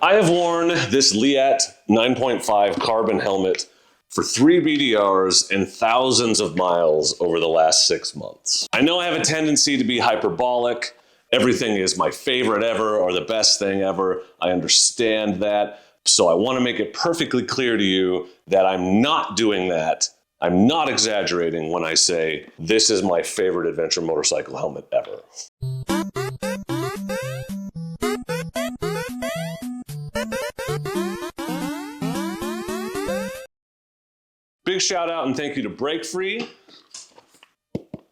I have worn this Leatt 9.5 carbon helmet for 3 BDRs and thousands of miles over the last 6 months. I know I have a tendency to be hyperbolic. Everything is my favorite ever or the best thing ever. I understand that. So I want to make it perfectly clear to you that I'm not doing that. I'm not exaggerating when I say this is my favorite adventure motorcycle helmet ever. Big shout out and thank you to Break Free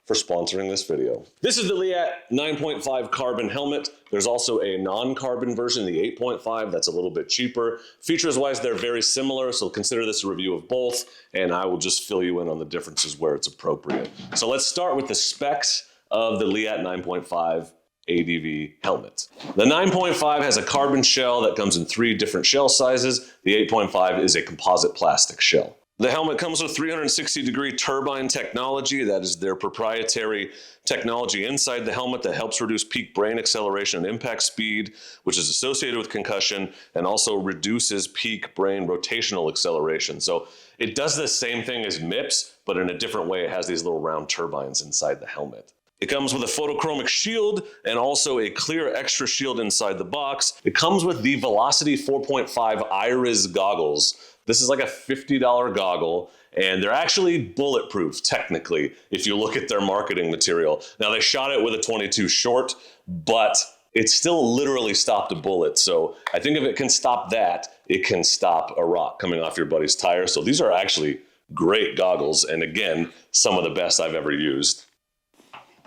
for sponsoring this video. This is the Leatt 9.5 carbon helmet. There's also a non-carbon version, the 8.5, that's a little bit cheaper. Features-wise, they're very similar, so consider this a review of both, and I will just fill you in on the differences where it's appropriate. So let's start with the specs of the Leatt 9.5 ADV helmet. The 9.5 has a carbon shell that comes in 3 different shell sizes. The 8.5 is a composite plastic shell. The helmet comes with 360-degree turbine technology. That is their proprietary technology inside the helmet that helps reduce peak brain acceleration and impact speed, which is associated with concussion, and also reduces peak brain rotational acceleration. So it does the same thing as MIPS, but in a different way. It has these little round turbines inside the helmet. It comes with a photochromic shield and also a clear extra shield inside the box. It comes with the Velocity 4.5 Iris goggles. This is like a $50 goggle, and they're actually bulletproof, technically, if you look at their marketing material. Now, they shot it with a .22 short, but it still literally stopped a bullet. So I think if it can stop that, it can stop a rock coming off your buddy's tire. So these are actually great goggles, and again, some of the best I've ever used.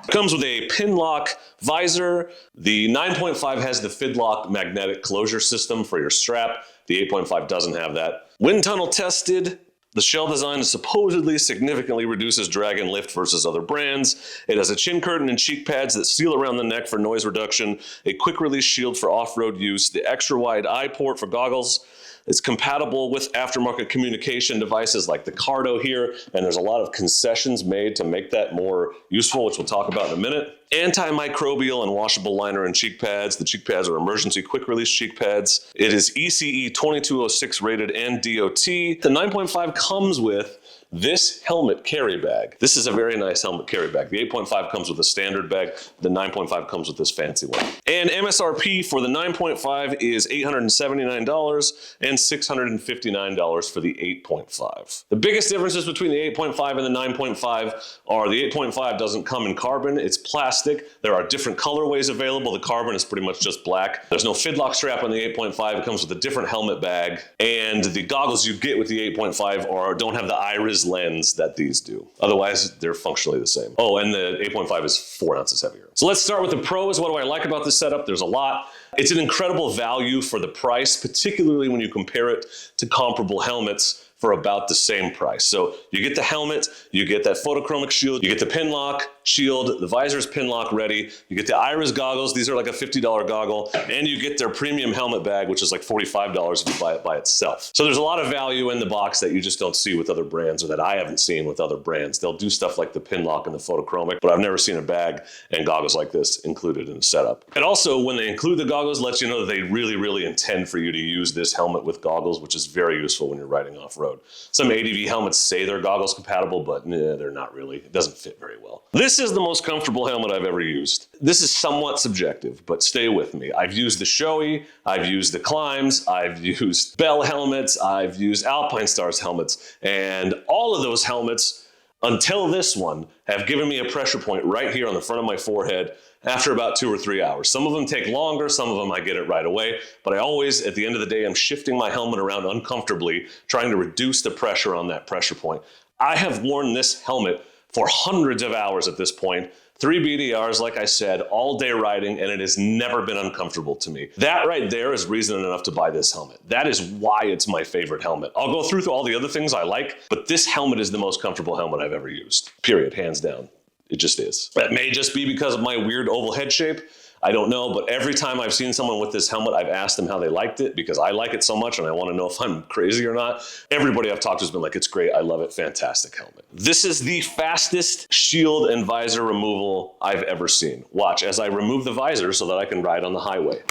It comes with a pin lock visor. The 9.5 has the Fidlock magnetic closure system for your strap. The 8.5 doesn't have that. Wind tunnel tested. The shell design supposedly significantly reduces drag and lift versus other brands. It has a chin curtain and cheek pads that seal around the neck for noise reduction, a quick release shield for off-road use, the extra wide eye port for goggles. It's compatible with aftermarket communication devices like the Cardo here, and there's a lot of concessions made to make that more useful, which we'll talk about in a minute. Antimicrobial and washable liner and cheek pads. The cheek pads are emergency quick release cheek pads. It is ECE 2206 rated and DOT. The 9.5 comes with this helmet carry bag. This is a very nice helmet carry bag. The 8.5 comes with a standard bag. The 9.5 comes with this fancy one. And MSRP for the 9.5 is $879 and $659 for the 8.5. The biggest differences between the 8.5 and the 9.5 are the 8.5 doesn't come in carbon, it's plastic. There are different colorways available. The carbon is pretty much just black. There's no Fidlock strap on the 8.5. It comes with a different helmet bag. And the goggles you get with the 8.5 don't have the iris lens that these do. Otherwise, they're functionally the same. Oh, and the 8.5 is 4 ounces heavier. So let's start with the pros. What do I like about this setup? There's a lot. It's an incredible value for the price, particularly when you compare it to comparable helmets for about the same price. So you get the helmet, you get that photochromic shield, you get the pin lock shield, the visor's pin lock ready, you get the Iris goggles, these are like a $50 goggle, and you get their premium helmet bag, which is like $45 if you buy it by itself. So there's a lot of value in the box that you just don't see with other brands, or that I haven't seen with other brands. They'll do stuff like the pin lock and the photochromic, but I've never seen a bag and goggles like this included in the setup. And also, when they include the goggles, lets you know that they really intend for you to use this helmet with goggles, which is very useful when you're riding off-road. Some ADV helmets say they're goggles compatible, but they're not really. It doesn't fit very well. This is the most comfortable helmet I've ever used. This is somewhat subjective, but stay with me. I've used the Shoei, I've used the Climbs, I've used Bell helmets, I've used Alpine Stars helmets, and all of those helmets, until this one, have given me a pressure point right here on the front of my forehead after about 2 or 3 hours. Some of them take longer, some of them I get it right away, but I always, at the end of the day, I'm shifting my helmet around uncomfortably, trying to reduce the pressure on that pressure point. I have worn this helmet for hundreds of hours at this point, 3 BDRs, like I said, all day riding, and it has never been uncomfortable to me. That right there is reason enough to buy this helmet. That is why it's my favorite helmet. I'll go through all the other things I like, but this helmet is the most comfortable helmet I've ever used. Period, hands down. It just is. That may just be because of my weird oval head shape. I don't know, but every time I've seen someone with this helmet, I've asked them how they liked it because I like it so much and I want to know if I'm crazy or not. Everybody I've talked to has been like, it's great, I love it, fantastic helmet. This is the fastest shield and visor removal I've ever seen. Watch as I remove the visor so that I can ride on the highway.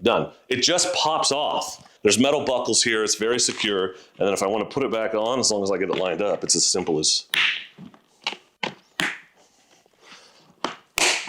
Done. It just pops off. There's metal buckles here. It's very secure. And then if I want to put it back on, as long as I get it lined up, it's as simple as.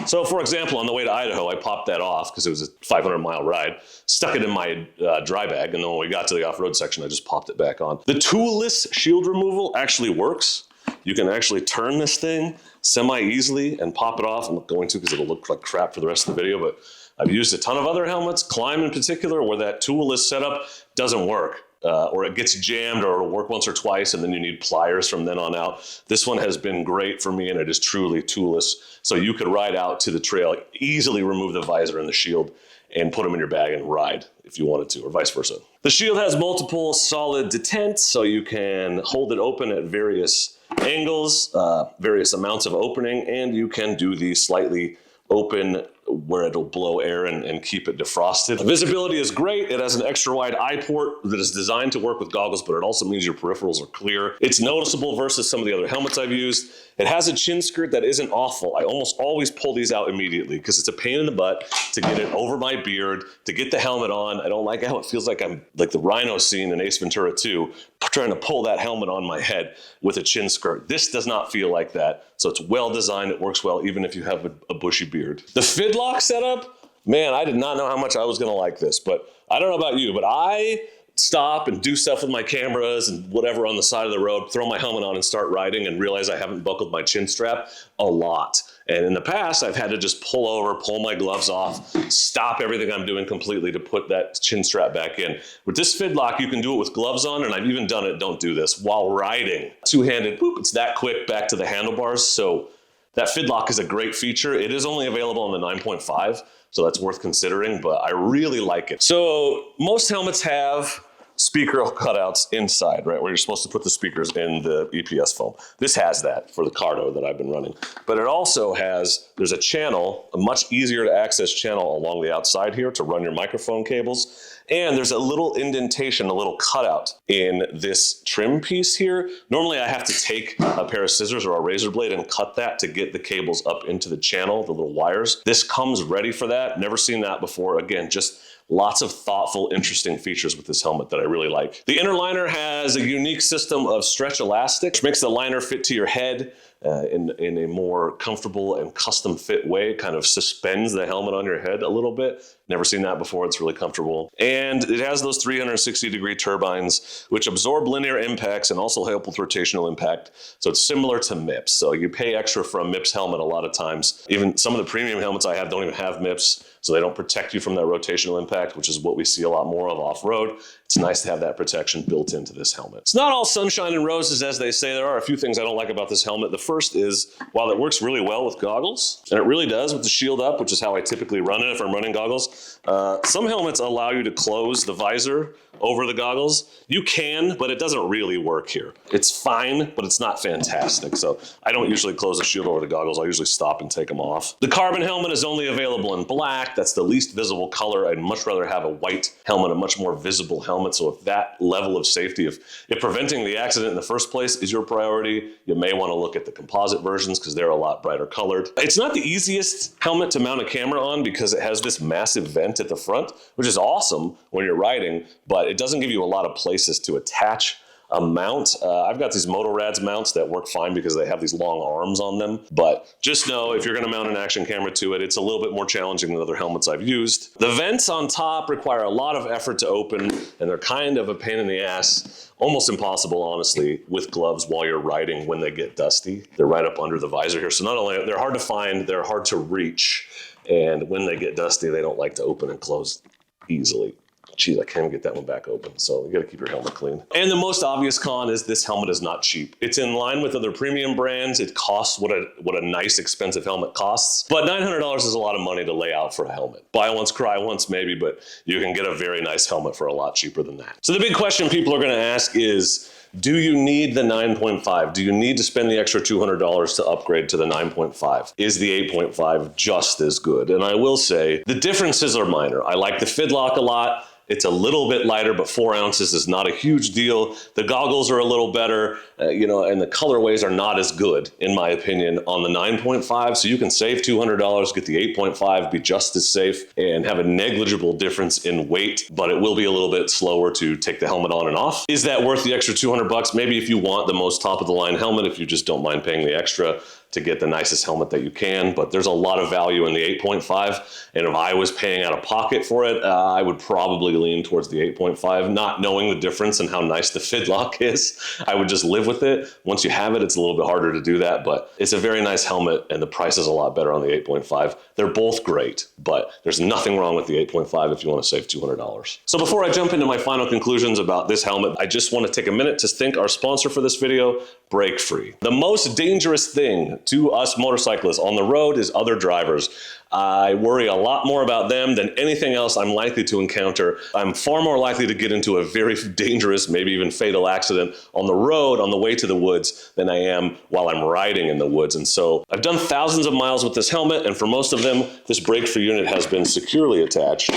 So for example, on the way to Idaho, I popped that off because it was a 500-mile ride, stuck it in my dry bag, and then when we got to the off-road section, I just popped it back on. The toolless shield removal actually works. You can actually turn this thing semi-easily and pop it off. I'm not going to because it'll look like crap for the rest of the video, but I've used a ton of other helmets, Climb in particular, where that toolless setup doesn't work. Or it gets jammed, or it'll work once or twice, and then you need pliers from then on out. This one has been great for me, and it is truly toolless. So you could ride out to the trail, easily remove the visor and the shield, and put them in your bag and ride if you wanted to, or vice versa. The shield has multiple solid detents, so you can hold it open at various angles, various amounts of opening, and you can do the slightly open where it'll blow air and keep it defrosted. Visibility is great. It has an extra wide eye port that is designed to work with goggles, but it also means your peripherals are clear. It's noticeable versus some of the other helmets I've used. It has a chin skirt that isn't awful. I almost always pull these out immediately because it's a pain in the butt to get it over my beard, to get the helmet on. I don't like how it feels like I'm like the rhino scene in Ace Ventura 2, trying to pull that helmet on my head with a chin skirt. This does not feel like that. So it's well designed. It works well, even if you have a bushy beard. The fidlock setup, man, I did not know how much I was gonna like this, but I don't know about you, but I stop and do stuff with my cameras and whatever on the side of the road, throw my helmet on and start riding and realize I haven't buckled my chin strap a lot. And in the past, I've had to just pull over, pull my gloves off, stop everything I'm doing completely to put that chin strap back in. With this fidlock, you can do it with gloves on, and I've even done it, don't do this, while riding. Two-handed, boop, it's that quick back to the handlebars. So that fidlock is a great feature. It is only available on the 9.5, so that's worth considering, but I really like it. So most helmets have speaker cutouts inside, right, where you're supposed to put the speakers in the EPS foam. This has that for the Cardo that I've been running. But it also has, there's a channel, a much easier to access channel along the outside here to run your microphone cables. And there's a little indentation, a little cutout in this trim piece here. Normally I have to take a pair of scissors or a razor blade and cut that to get the cables up into the channel, the little wires. This comes ready for that. Never seen that before. Again, just lots of thoughtful, interesting features with this helmet that I really like. The inner liner has a unique system of stretch elastic, which makes the liner fit to your head in a more comfortable and custom fit way. It kind of suspends the helmet on your head a little bit. Never seen that before. It's really comfortable. And it has those 360-degree turbines, which absorb linear impacts and also help with rotational impact. So it's similar to MIPS. So you pay extra for a MIPS helmet a lot of times. Even some of the premium helmets I have don't even have MIPS, so they don't protect you from that rotational impact, which is what we see a lot more of off-road. It's nice to have that protection built into this helmet. It's not all sunshine and roses, as they say. There are a few things I don't like about this helmet. The first is, while it works really well with goggles, and it really does with the shield up, which is how I typically run it if I'm running goggles, some helmets allow you to close the visor over the goggles. You can, but it doesn't really work here. It's fine, but it's not fantastic. So I don't usually close the shield over the goggles. I usually stop and take them off. The carbon helmet is only available in black. That's the least visible color. I'd much rather have a white helmet, a much more visible helmet. So if that level of safety, if preventing the accident in the first place is your priority, you may want to look at the composite versions because they're a lot brighter colored. It's not the easiest helmet to mount a camera on because it has this massive vent at the front, which is awesome when you're riding, but it doesn't give you a lot of places to attach a mount. I've got these Motorads mounts that work fine because they have these long arms on them, but just know if you're going to mount an action camera to it, it's a little bit more challenging than other helmets I've used. The vents on top require a lot of effort to open, and they're kind of a pain in the ass. Almost impossible, honestly, with gloves while you're riding when they get dusty. They're right up under the visor here, so not only they're hard to find, they're hard to reach, and when they get dusty, they don't like to open and close easily. Geez, I can't even get that one back open. So you gotta keep your helmet clean. And the most obvious con is this helmet is not cheap. It's in line with other premium brands. It costs what a nice expensive helmet costs, but $900 is a lot of money to lay out for a helmet. Buy once, cry once maybe, but you can get a very nice helmet for a lot cheaper than that. So the big question people are gonna ask is, Do you need the 9.5? Do you need to spend the extra $200 to upgrade to the 9.5? Is the 8.5 just as good? And I will say the differences are minor. I like the fidlock a lot. It's a little bit lighter, but 4 ounces is not a huge deal. The goggles are a little better, and the colorways are not as good, in my opinion, on the 9.5. So you can save $200, get the 8.5, be just as safe, and have a negligible difference in weight, but it will be a little bit slower to take the helmet on and off. Is that worth the extra $200? Maybe if you want the most top of the line helmet, if you just don't mind paying the extra to get the nicest helmet that you can, but there's a lot of value in the 8.5, and if I was paying out of pocket for it, I would probably lean towards the 8.5, not knowing the difference and how nice the fidlock is. I would just live with it. Once you have it, it's a little bit harder to do that, but it's a very nice helmet, and the price is a lot better on the 8.5. They're both great, but there's nothing wrong with the 8.5 if you want to save $200. So before I jump into my final conclusions about this helmet, I just want to take a minute to thank our sponsor for this video, Break Free. The most dangerous thing to us motorcyclists on the road is other drivers. I worry a lot more about them than anything else I'm likely to encounter. I'm far more likely to get into a very dangerous, maybe even fatal accident on the road on the way to the woods than I am while I'm riding in the woods. And so I've done thousands of miles with this helmet, and for most of them, this Break Free unit has been securely attached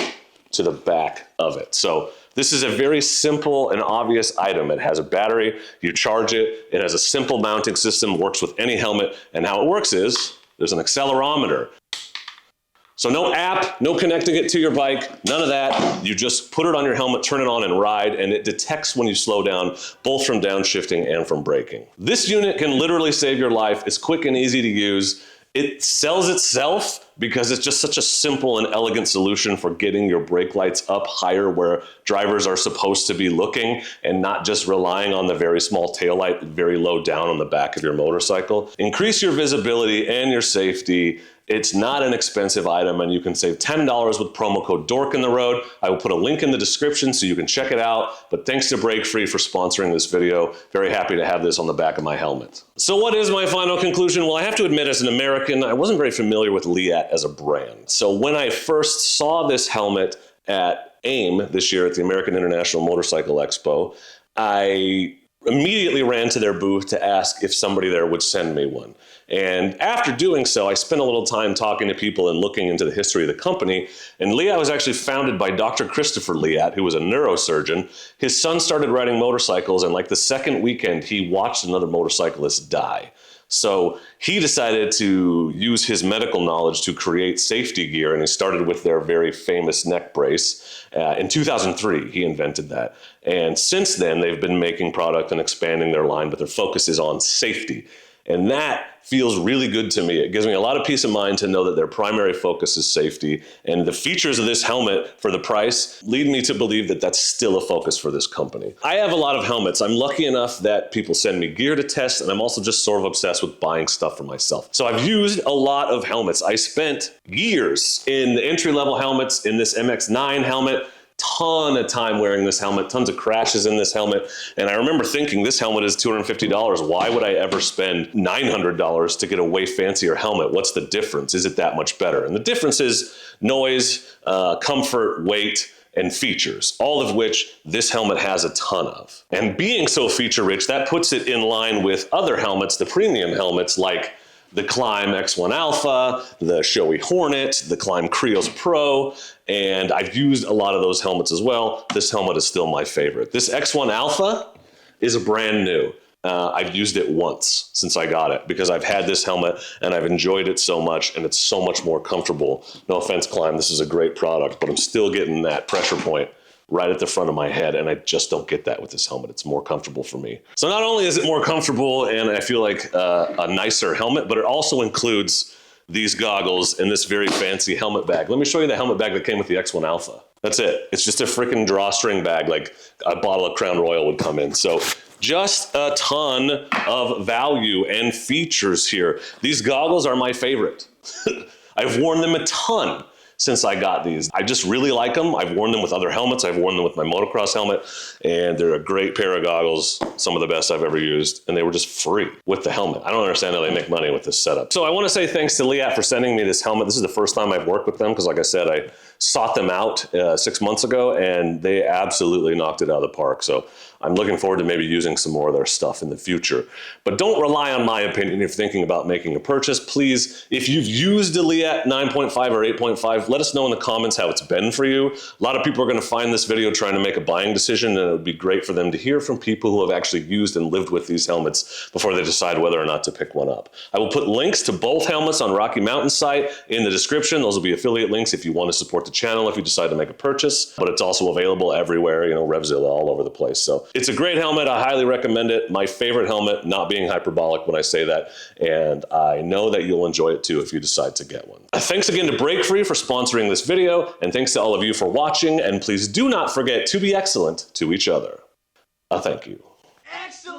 to the back of it. So this is a very simple and obvious item. It has a battery, you charge it, it has a simple mounting system, works with any helmet, and how it works is there's an accelerometer. So no app, no connecting it to your bike, none of that. You just put it on your helmet, turn it on and ride, and it detects when you slow down, both from downshifting and from braking. This unit can literally save your life. It's quick and easy to use. It sells itself because it's just such a simple and elegant solution for getting your brake lights up higher where drivers are supposed to be looking and not just relying on the very small taillight very low down on the back of your motorcycle. Increase your visibility and your safety. It's not an expensive item, and you can save $10 with promo code DORK in the road. I will put a link in the description so you can check it out. But thanks to Break Free for sponsoring this video. Very happy to have this on the back of my helmet. So what is my final conclusion? Well, I have to admit, as an American, I wasn't very familiar with Leatt as a brand. So when I first saw this helmet at AIM this year at the American International Motorcycle Expo, I immediately ran to their booth to ask if somebody there would send me one. And after doing so, I spent a little time talking to people and looking into the history of the company. And Leatt was actually founded by Dr. Christopher Leatt, who was a neurosurgeon. His son started riding motorcycles, and like the second weekend, he watched another motorcyclist die. So he decided to use his medical knowledge to create safety gear, and he started with their very famous neck brace. In 2003, he invented that. And since then, they've been making product and expanding their line, but their focus is on safety. And that feels really good to me. It gives me a lot of peace of mind to know that their primary focus is safety. And the features of this helmet for the price lead me to believe that that's still a focus for this company. I have a lot of helmets. I'm lucky enough that people send me gear to test, and I'm also just sort of obsessed with buying stuff for myself. So I've used a lot of helmets. I spent years in the entry-level helmets, in this MX-9 helmet, ton of time wearing this helmet, tons of crashes in this helmet. And I remember thinking, this helmet is $250. Why would I ever spend $900 to get a way fancier helmet? What's the difference? Is it that much better? And the difference is noise, comfort, weight, and features, all of which this helmet has a ton of. And being so feature rich, that puts it in line with other helmets, the premium helmets like the Climb X1 Alpha, the Shoei Hornet, the Climb Krios Pro, and I've used a lot of those helmets as well. This helmet is still my favorite. This X1 Alpha is a brand new. I've used it once since I got it because I've had this helmet and I've enjoyed it so much, and it's so much more comfortable. No offense, Climb, this is a great product, but I'm still getting that pressure point right at the front of my head, and I just don't get that with this helmet. It's more comfortable for me. So not only is it more comfortable and I feel like a nicer helmet, but it also includes these goggles and this very fancy helmet bag. Let me show you the helmet bag that came with the X1 Alpha. That's it. It's just a freaking drawstring bag like a bottle of Crown Royal would come in. So just a ton of value and features here. These goggles are my favorite. I've worn them a ton since I got these. I just really like them. I've worn them with other helmets. I've worn them with my motocross helmet, and they're a great pair of goggles, some of the best I've ever used, and they were just free with the helmet. I don't understand how they make money with this setup. So I want to say thanks to Leatt for sending me this helmet. This is the first time I've worked with them because, like I said, I sought them out 6 months ago, and they absolutely knocked it out of the park. So I'm looking forward to maybe using some more of their stuff in the future. But don't rely on my opinion if you're thinking about making a purchase. Please, if you've used a Leatt 9.5 or 8.5, let us know in the comments how it's been for you. A lot of people are going to find this video trying to make a buying decision, and it would be great for them to hear from people who have actually used and lived with these helmets before they decide whether or not to pick one up. I will put links to both helmets on Rocky Mountain's site in the description. Those will be affiliate links if you want to support the channel, if you decide to make a purchase, but it's also available everywhere, you know, Revzilla, all over the place. So it's a great helmet. I highly recommend it. My favorite helmet, not being hyperbolic when I say that, and I know that you'll enjoy it too if you decide to get one. Thanks again to Break Free for sponsoring this video, and thanks to all of you for watching, and please do not forget to be excellent to each other. Thank you. Excellent!